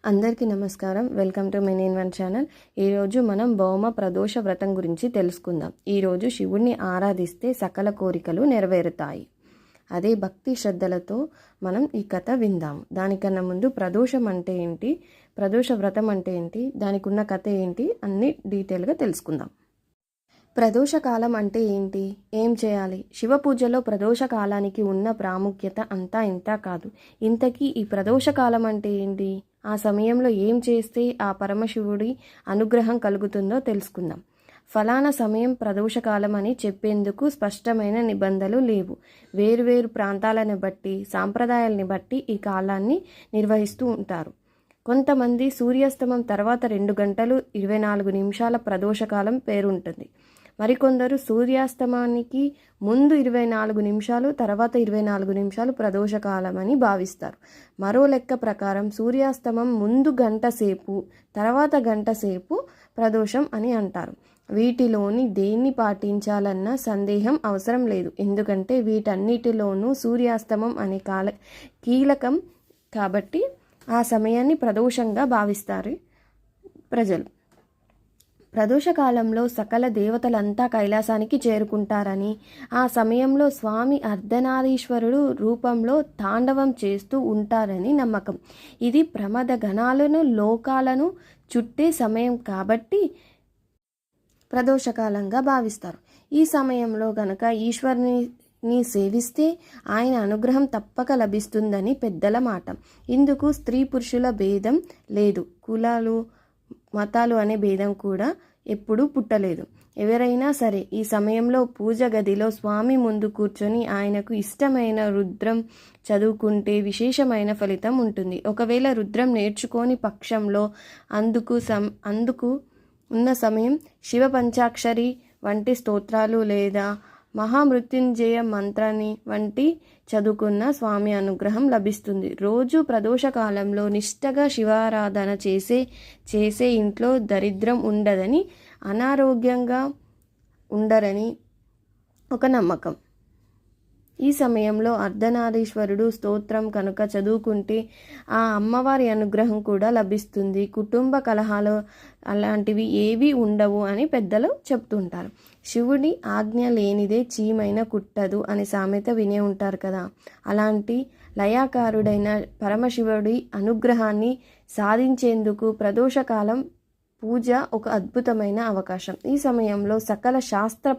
అందరికీ నమస్కారం. Welcome to main in one channel. ఈరోజు మనం భౌమ ప్రదోష వ్రతం గురించి తెలుసుకుందాం. ఈరోజు శివుణ్ణి ఆరాధిస్తే సకల కోరికలు నెరవేరుతాయి. అదే భక్తి శ్రద్ధలతో మనం ఈ కథ విందాం. దానికన్నా ముందు ప్రదోషం అంటే ఏంటి, ప్రదోష వ్రతం అంటే ఏంటి, దానికి ఉన్న కథ ఏంటి అన్ని డీటెయిల్గా తెలుసుకుందాం. ప్రదోష కాలం అంటే ఏంటి, ఏం చేయాలి? శివ పూజలో ప్రదోష కాలానికి ఉన్న ప్రాముఖ్యత అంతా ఇంత కాదు. ఇంతకీ ఈ ప్రదోష కాలం అంటే ఏంటి, ఆ సమయంలో ఏం చేస్తే ఆ పరమశివుడి అనుగ్రహం కలుగుతుందో తెలుసుకుందాం. ఫలానా సమయం ప్రదోషకాలం అని చెప్పేందుకు స్పష్టమైన నిబంధనలు లేవు. వేరువేరు ప్రాంతాలను బట్టి, సాంప్రదాయాలని బట్టి ఈ కాలాన్ని నిర్వహిస్తూ ఉంటారు. కొంతమంది సూర్యాస్తమం తర్వాత 2 గంటలు 24 నిమిషాల ప్రదోషకాలం పేరుంటుంది. మరికొందరు సూర్యాస్తమానికి ముందు 24 నిమిషాలు, తర్వాత 24 నిమిషాలు ప్రదోషకాలం అని భావిస్తారు. మరో లెక్క ప్రకారం సూర్యాస్తమం ముందు గంట సేపు, తర్వాత గంట సేపు ప్రదోషం అని అంటారు. వీటిలోని దేన్ని పాటించాలన్న సందేహం అవసరం లేదు. ఎందుకంటే వీటన్నిటిలోనూ సూర్యాస్తమం అనే కీలకం కాబట్టి ఆ సమయాన్ని ప్రదోషంగా భావిస్తారు ప్రజలు. ప్రదోషకాలంలో సకల దేవతలంతా కైలాసానికి చేరుకుంటారని, ఆ సమయంలో స్వామి అర్ధనారీశ్వరుడు రూపంలో తాండవం చేస్తూ ఉంటారని నమ్మకం. ఇది ప్రమద గణాలను లోకాలను చుట్టే సమయం కాబట్టి ప్రదోషకాలంగా భావిస్తారు. ఈ సమయంలో గనక ఈశ్వరుని సేవిస్తే ఆయన అనుగ్రహం తప్పక లభిస్తుందని పెద్దల మాట. ఇందుకు స్త్రీ పురుషుల భేదం లేదు, కులాలు మతాలు అనే భేదం కూడా ఎప్పుడూ పుట్టలేదు. ఎవరైనా సరే ఈ సమయంలో పూజ గదిలో స్వామి ముందు కూర్చొని ఆయనకు ఇష్టమైన రుద్రం చదువుకుంటే విశేషమైన ఫలితం ఉంటుంది. ఒకవేళ రుద్రం నేర్చుకోని పక్షంలో అందుకు ఉన్న సమయం శివ పంచాక్షరి వంటి స్తోత్రాలు లేదా మహామృత్యుంజయ మంత్రాన్ని వంటి చదువుకున్న స్వామి అనుగ్రహం లభిస్తుంది. రోజు ప్రదోషకాలంలో నిష్టగా శివారాధన చేసే ఇంట్లో దరిద్రం ఉండదని, అనారోగ్యంగా ఉండరని ఒక నమ్మకం. ఈ సమయంలో అర్ధనారీశ్వరుడు స్తోత్రం కనుక చదువుకుంటే ఆ అమ్మవారి అనుగ్రహం కూడా లభిస్తుంది. కుటుంబ కలహాలు అలాంటివి ఏవి ఉండవు అని పెద్దలు చెప్తుంటారు. శివుడి ఆజ్ఞ లేనిదే చీమైన కుట్టదు అనే సామెత వినే ఉంటారు కదా. అలాంటి లయాకారుడైన పరమశివుడి అనుగ్రహాన్ని సాధించేందుకు ప్రదోషకాలం పూజ ఒక అద్భుతమైన అవకాశం. ఈ సమయంలో సకల శాస్త్ర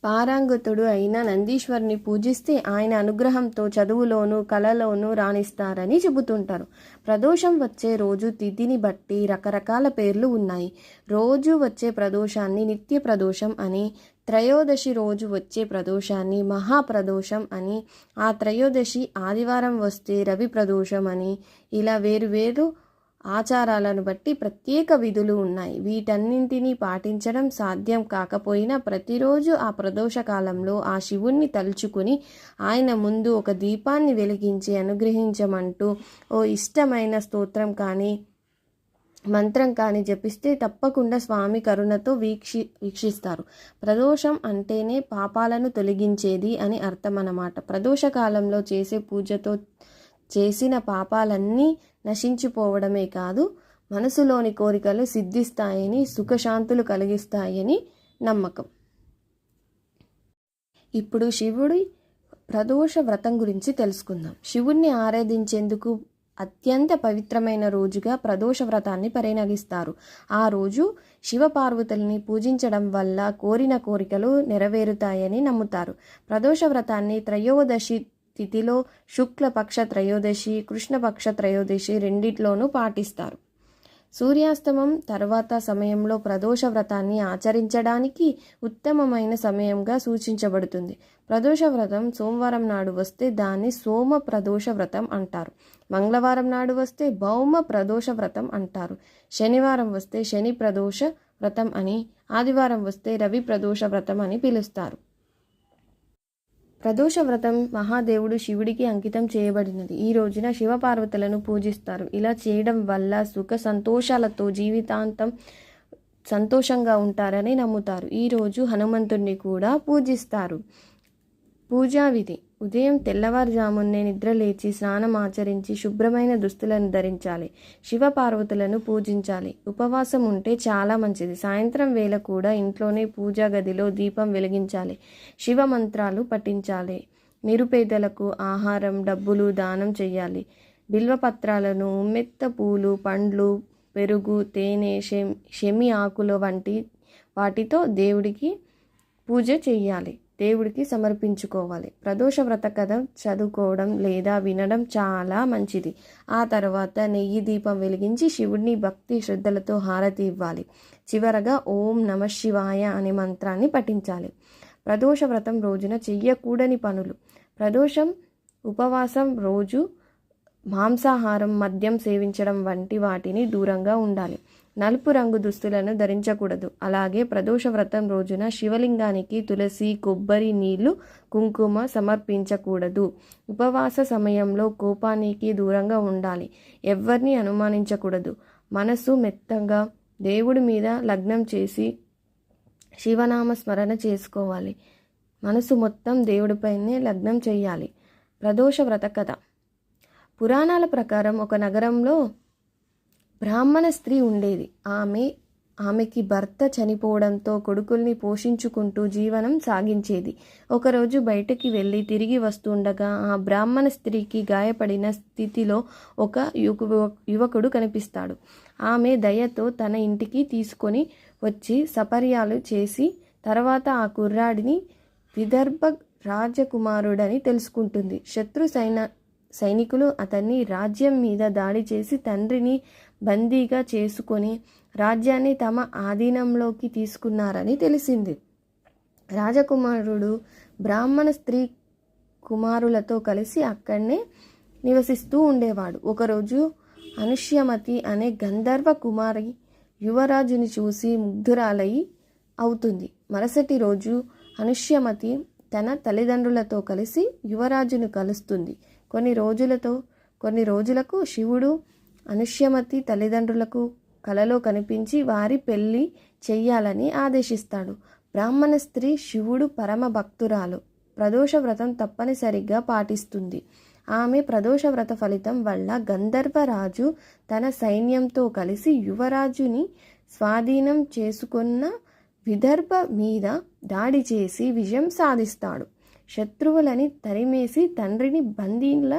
పారంగతుడు అయిన నందీశ్వరుని పూజిస్తే ఆయన అనుగ్రహంతో చదువులోనూ కళలోనూ రాణిస్తారని చెబుతుంటారు. ప్రదోషం వచ్చే రోజు తిథిని బట్టి రకరకాల పేర్లు ఉన్నాయి. రోజు వచ్చే ప్రదోషాన్ని నిత్య ప్రదోషం అని, త్రయోదశి రోజు వచ్చే ప్రదోషాన్ని మహాప్రదోషం అని, ఆ త్రయోదశి ఆదివారం వస్తే రవి ప్రదోషం అని, ఇలా వేరు ఆచారాలను బట్టి ప్రత్యేక విధులు ఉన్నాయి. వీటన్నింటినీ పాటించడం సాధ్యం కాకపోయినా ప్రతిరోజు ఆ ప్రదోషకాలంలో ఆ శివుణ్ణి తలుచుకుని ఆయన ముందు ఒక దీపాన్ని వెలిగించి అనుగ్రహించమంటూ ఓ ఇష్టమైన స్తోత్రం కానీ మంత్రం కానీ జపిస్తే తప్పకుండా స్వామి కరుణతో వీక్షిస్తారు. ప్రదోషం అంటేనే పాపాలను తొలగించేది అని అర్థం అన్నమాట. ప్రదోషకాలంలో చేసే పూజతో చేసిన పాపాలన్నీ నశించిపోవడమే కాదు, మనసులోని కోరికలు సిద్ధిస్తాయని, సుఖశాంతులు కలిగిస్తాయని నమ్మకం. ఇప్పుడు శివుడి ప్రదోష వ్రతం గురించి తెలుసుకుందాం. శివుణ్ణి ఆరాధించేందుకు అత్యంత పవిత్రమైన రోజుగా ప్రదోష వ్రతాన్ని పరిగణిస్తారు. ఆ రోజు శివపార్వతుల్ని పూజించడం వల్ల కోరిన కోరికలు నెరవేరుతాయని నమ్ముతారు. ప్రదోష వ్రతాన్ని త్రయోదశి తిథిలో శుక్లపక్ష త్రయోదశి, కృష్ణపక్ష త్రయోదశి రెండిట్లోనూ పాటిస్తారు. సూర్యాస్తమం తర్వాత సమయంలో ప్రదోష వ్రతాన్ని ఆచరించడానికి ఉత్తమమైన సమయంగా సూచించబడుతుంది. ప్రదోష వ్రతం సోమవారం నాడు వస్తే దాన్ని సోమ ప్రదోష వ్రతం అంటారు. మంగళవారం నాడు వస్తే భౌమ ప్రదోష వ్రతం అంటారు. శనివారం వస్తే శని ప్రదోష వ్రతం అని, ఆదివారం వస్తే రవి ప్రదోష వ్రతం అని పిలుస్తారు. ప్రదోష వ్రతం మహాదేవుడు శివుడికి అంకితం చేయబడినది. ఈ రోజున శివపార్వతులను పూజిస్తారు. ఇలా చేయడం వల్ల సుఖ సంతోషాలతో జీవితాంతం సంతోషంగా ఉంటారని నమ్ముతారు. ఈరోజు హనుమంతుడిని కూడా పూజిస్తారు. పూజా విధి: ఉదయం తెల్లవారుజామునే నిద్రలేచి స్నానం ఆచరించి శుభ్రమైన దుస్తులను ధరించాలి. శివపార్వతులను పూజించాలి. ఉపవాసం ఉంటే చాలా మంచిది. సాయంత్రం వేళ కూడా ఇంట్లోనే పూజా గదిలో దీపం వెలిగించాలి. శివ మంత్రాలు పఠించాలి. నిరుపేదలకు ఆహారం, డబ్బులు దానం చేయాలి. బిల్వపత్రాలను, ఉమ్మెత్త పూలు, పండ్లు, పెరుగు, తేనె, షమి ఆకులు వంటి వాటితో దేవుడికి పూజ చేయాలి. దేవుడికి సమర్పించుకోవాలి. ప్రదోష వ్రత కథ చదువుకోవడం లేదా వినడం చాలా మంచిది. ఆ తర్వాత నెయ్యి దీపం వెలిగించి శివుడిని భక్తి శ్రద్ధలతో హారతి ఇవ్వాలి. చివరగా ఓం నమః శివాయ అనే మంత్రాన్ని పఠించాలి. ప్రదోష వ్రతం రోజున చెయ్యకూడని పనులు. ప్రదోషం ఉపవాసం రోజు మాంసాహారం, మద్యం సేవించడం వంటి వాటిని దూరంగా ఉండాలి. నలుపు రంగు దుస్తులను ధరించకూడదు. అలాగే ప్రదోష వ్రతం రోజున శివలింగానికి తులసి, కొబ్బరి నీళ్లు, కుంకుమ సమర్పించకూడదు. ఉపవాస సమయంలో కోపానికి దూరంగా ఉండాలి. ఎవ్వరిని అనుమానించకూడదు. మనసు మెత్తంగా దేవుడి మీద లగ్నం చేసి శివనామ స్మరణ చేసుకోవాలి. మనసు మొత్తం దేవుడిపైనే లగ్నం చేయాలి. ప్రదోష వ్రత కథ. పురాణాల ప్రకారం ఒక నగరంలో బ్రాహ్మణ స్త్రీ ఉండేది. ఆమెకి భర్త చనిపోవడంతో కొడుకుల్ని పోషించుకుంటూ జీవనం సాగించేది. ఒకరోజు బయటికి వెళ్ళి తిరిగి వస్తుండగా ఆ బ్రాహ్మణ స్త్రీకి గాయపడిన స్థితిలో ఒక యువకుడు కనిపిస్తాడు. ఆమె దయతో తన ఇంటికి తీసుకొని వచ్చి సపర్యాలు చేసి తర్వాత ఆ కుర్రాడిని విదర్భ రాజకుమారుడని తెలుసుకుంటుంది. సైనికులు అతన్ని రాజ్యం మీద దాడి చేసి తండ్రిని బందీగా చేసుకొని రాజ్యాన్ని తమ ఆధీనంలోకి తీసుకున్నారని తెలిసింది. రాజకుమారుడు బ్రాహ్మణ స్త్రీ కుమారులతో కలిసి అక్కడనే నివసిస్తూ ఉండేవాడు. ఒకరోజు అనుష్యమతి అనే గంధర్వ కుమారి యువరాజుని చూసి ముగ్ధురాలై అవుతుంది. మరుసటి రోజు అనుష్యమతి తన తల్లిదండ్రులతో కలిసి యువరాజును కలుస్తుంది. కొన్ని రోజులకు శివుడు అనుష్యమతి తల్లిదండ్రులకు కలలో కనిపించి వారి పెళ్లి చెయ్యాలని ఆదేశిస్తాడు. బ్రాహ్మణ స్త్రీ శివుడు పరమ భక్తురాలు. ప్రదోష వ్రతం తప్పనిసరిగా పాటిస్తుంది. ఆమె ప్రదోష వ్రత ఫలితం వల్ల గంధర్వరాజు తన సైన్యంతో కలిసి యువరాజుని స్వాధీనం చేసుకున్న విదర్భ మీద దాడి చేసి విజయం సాధిస్తాడు. శత్రువులని తరిమేసి తండ్రిని బందీల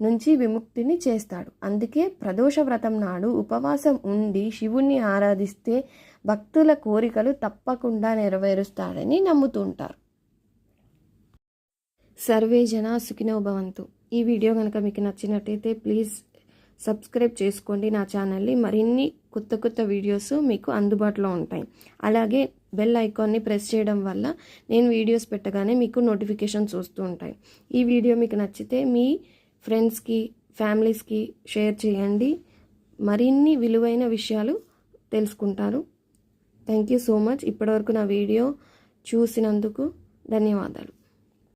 నుంచి విముక్తిని చేస్తాడు. అందుకే ప్రదోష వ్రతం నాడు ఉపవాసం ఉండి శివుణ్ణి ఆరాధిస్తే భక్తుల కోరికలు తప్పకుండా నెరవేరుస్తాడని నమ్ముతుంటారు. సర్వే జన సుఖినో భవంతు. ఈ వీడియో కనుక మీకు నచ్చినట్టయితే ప్లీజ్ సబ్స్క్రైబ్ చేసుకోండి నా ఛానల్ని. మరిన్ని కొత్త వీడియోస్ మీకు అందుబాటులో ఉంటాయి. అలాగే బెల్ ఐకాన్ని ప్రెస్ చేయడం వల్ల నేను వీడియోస్ పెట్టగానే మీకు నోటిఫికేషన్స్ వస్తూ ఉంటాయి. ఈ వీడియో మీకు నచ్చితే మీ ఫ్రెండ్స్కి, ఫ్యామిలీస్కి షేర్ చేయండి. మరిన్ని విలువైన విషయాలు తెలుసుకుంటారు. Thank you so much. ఇప్పటివరకు నా వీడియో చూసినందుకు ధన్యవాదాలు.